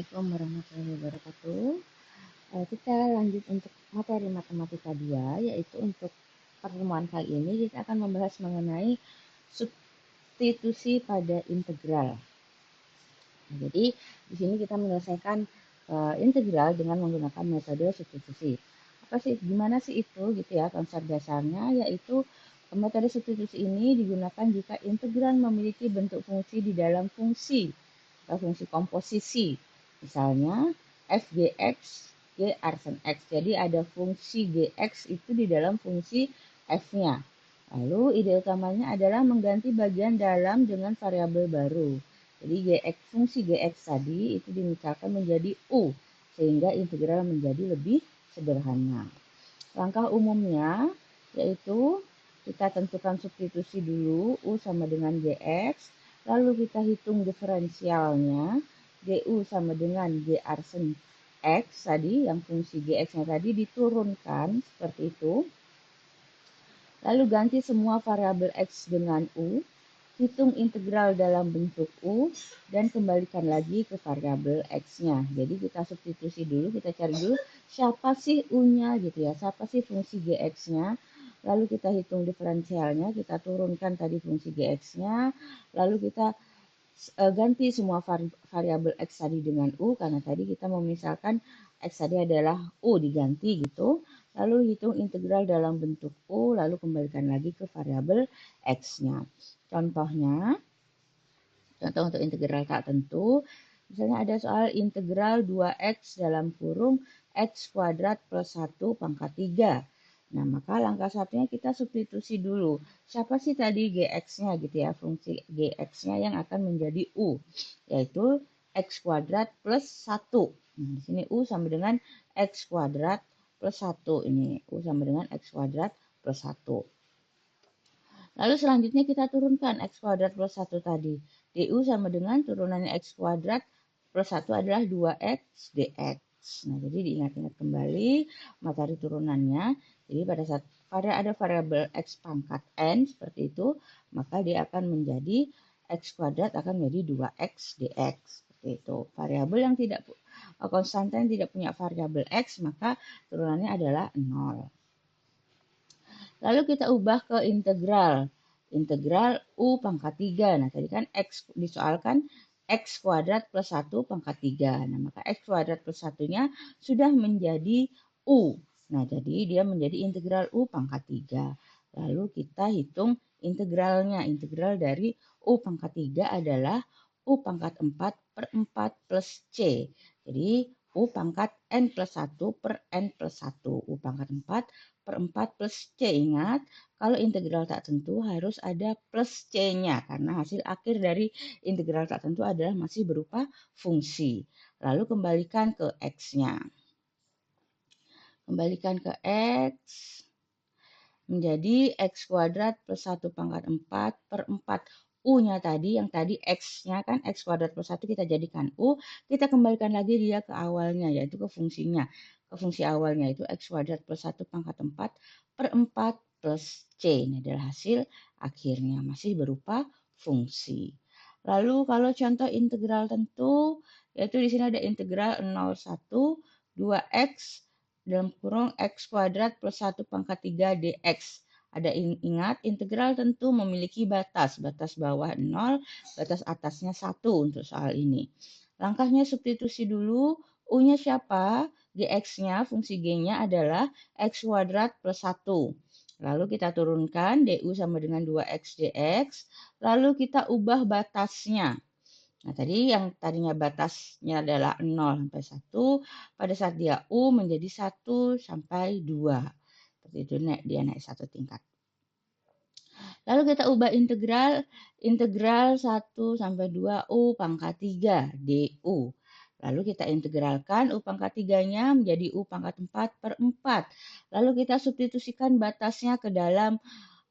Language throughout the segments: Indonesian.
Assalamualaikum warahmatullahi wabarakatuh. Kita lanjut untuk materi matematika 2, yaitu untuk pertemuan kali ini kita akan membahas mengenai substitusi pada integral. Jadi di sini kita menyelesaikan integral dengan menggunakan metode substitusi. Gimana sih itu gitu ya konsep dasarnya, yaitu metode substitusi ini digunakan jika integral memiliki bentuk fungsi di dalam fungsi atau fungsi komposisi. Misalnya f gx g arsen x. Jadi ada fungsi gx itu di dalam fungsi f-nya. Lalu ide utamanya adalah mengganti bagian dalam dengan variabel baru. Jadi fungsi gx tadi itu dimisalkan menjadi u, sehingga integral menjadi lebih sederhana. Langkah umumnya yaitu kita tentukan substitusi dulu, u sama dengan gx, lalu kita hitung diferensialnya, du sama dengan g arsen x tadi, yang fungsi gx-nya tadi diturunkan seperti itu. Lalu ganti semua variabel x dengan u, hitung integral dalam bentuk u, dan kembalikan lagi ke variabel x-nya. Jadi kita substitusi dulu, kita cari dulu siapa sih u-nya gitu ya, siapa sih fungsi gx-nya. Lalu kita hitung diferensialnya, kita turunkan tadi fungsi gx-nya, lalu kita ganti semua variabel x tadi dengan u, karena tadi kita memisahkan x tadi adalah u diganti gitu. Lalu hitung integral dalam bentuk u, lalu kembalikan lagi ke variabel x-nya. Contohnya, contoh untuk integral tak tentu, misalnya ada soal integral 2x dalam kurung x kuadrat plus 1 pangkat 3. Nah, maka langkah satunya kita substitusi dulu. Siapa sih tadi gx-nya gitu ya, fungsi gx-nya yang akan menjadi u, yaitu x kuadrat plus 1. Nah, di sini u sama dengan x kuadrat plus 1. Ini u sama dengan x kuadrat plus 1. Lalu selanjutnya kita turunkan x kuadrat plus 1 tadi. Du sama dengan turunannya x kuadrat plus 1 adalah 2x dx. Nah, jadi diingat-ingat kembali materi turunannya. Jadi pada saat ada variabel x pangkat n seperti itu, maka dia akan menjadi x kuadrat akan menjadi 2x dx. Seperti itu. Variabel yang tidak konstanta yang tidak punya variabel x, maka turunannya adalah 0. Lalu kita ubah ke integral. Integral u pangkat 3. Nah, tadi kan x disoalkan x kuadrat plus 1 pangkat 3. Nah, maka x kuadrat plus 1-nya sudah menjadi u. Nah, jadi dia menjadi integral u pangkat 3. Lalu kita hitung integralnya. Integral dari u pangkat 3 adalah u pangkat 4 per 4 plus c. Jadi u pangkat n plus 1 per n plus 1. U pangkat 4 per 4 plus c. Ingat, kalau integral tak tentu harus ada plus c-nya, karena hasil akhir dari integral tak tentu adalah masih berupa fungsi. Lalu kembalikan ke x-nya. Kembalikan ke x menjadi x kuadrat plus 1 pangkat 4 per 4. U-nya tadi, yang tadi x-nya kan x kuadrat plus 1 kita jadikan u, kita kembalikan lagi dia ke awalnya, yaitu ke fungsinya. Ke fungsi awalnya itu x kuadrat plus 1 pangkat 4 per 4 plus c. Ini adalah hasil akhirnya, masih berupa fungsi. Lalu kalau contoh integral tentu, yaitu di sini ada integral 01 2x dalam kurung x kuadrat plus 1 pangkat 3 dx. Ada ingat, integral tentu memiliki batas. Batas bawah 0, batas atasnya 1 untuk soal ini. Langkahnya substitusi dulu. U-nya siapa? Gx-nya, fungsi G-nya adalah x kuadrat plus 1. Lalu kita turunkan, du sama dengan 2x dx. Lalu kita ubah batasnya. Nah, tadi yang tadinya batasnya adalah 0 sampai 1, pada saat dia U menjadi 1 sampai 2. Seperti itu, dia naik 1 tingkat. Lalu kita ubah integral 1 sampai 2 U pangkat 3 du. Lalu kita integralkan U pangkat 3-nya menjadi U pangkat 4 per 4. Lalu kita substitusikan batasnya ke dalam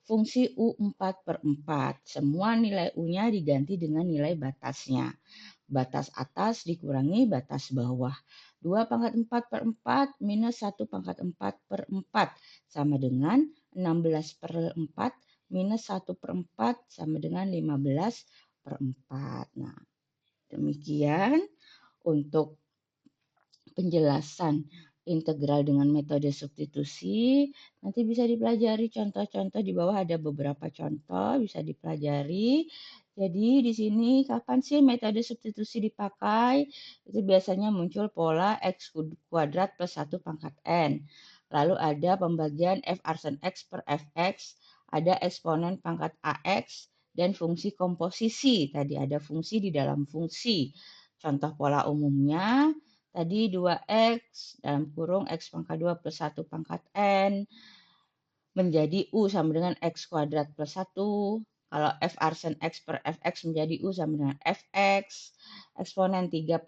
fungsi U4 per 4. Semua nilai U-nya diganti dengan nilai batasnya. Batas atas dikurangi batas bawah. 2 pangkat 4 per 4 minus 1 pangkat 4 per 4 sama dengan 16 per 4 minus 1 per 4 sama dengan 15 per 4. Nah, demikian untuk penjelasan integral dengan metode substitusi, nanti bisa dipelajari contoh-contoh di bawah ada beberapa contoh bisa dipelajari. Jadi di sini kapan sih metode substitusi dipakai? Itu biasanya muncul pola x kuadrat plus 1 pangkat n. Lalu ada pembagian f arsen x per fx, ada eksponen pangkat ax, dan fungsi komposisi. Tadi ada fungsi di dalam fungsi. Contoh pola umumnya, tadi 2x dalam kurung x pangkat 2 plus 1 pangkat n menjadi U sama dengan x kuadrat plus 1. Kalau f arsen x per fx menjadi U sama dengan fx. Eksponen 3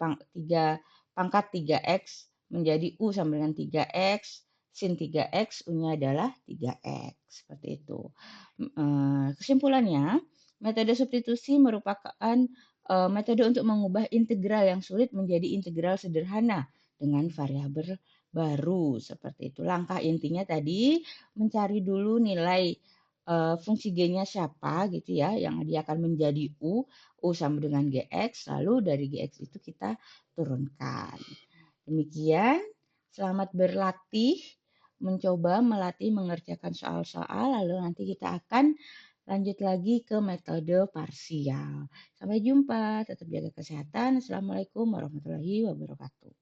pangkat 3x menjadi U sama dengan 3x. Sin 3x, U-nya adalah 3x. Seperti itu. Kesimpulannya, metode substitusi merupakan metode untuk mengubah integral yang sulit menjadi integral sederhana dengan variabel baru. Seperti itu. Langkah intinya tadi mencari dulu nilai fungsi G-nya siapa gitu ya, yang dia akan menjadi U sama dengan GX, lalu dari GX itu kita turunkan. Demikian, selamat berlatih, mencoba melatih mengerjakan soal-soal, lalu nanti kita akan lanjut lagi ke metode parsial. Sampai jumpa, tetap jaga kesehatan. Assalamualaikum warahmatullahi wabarakatuh.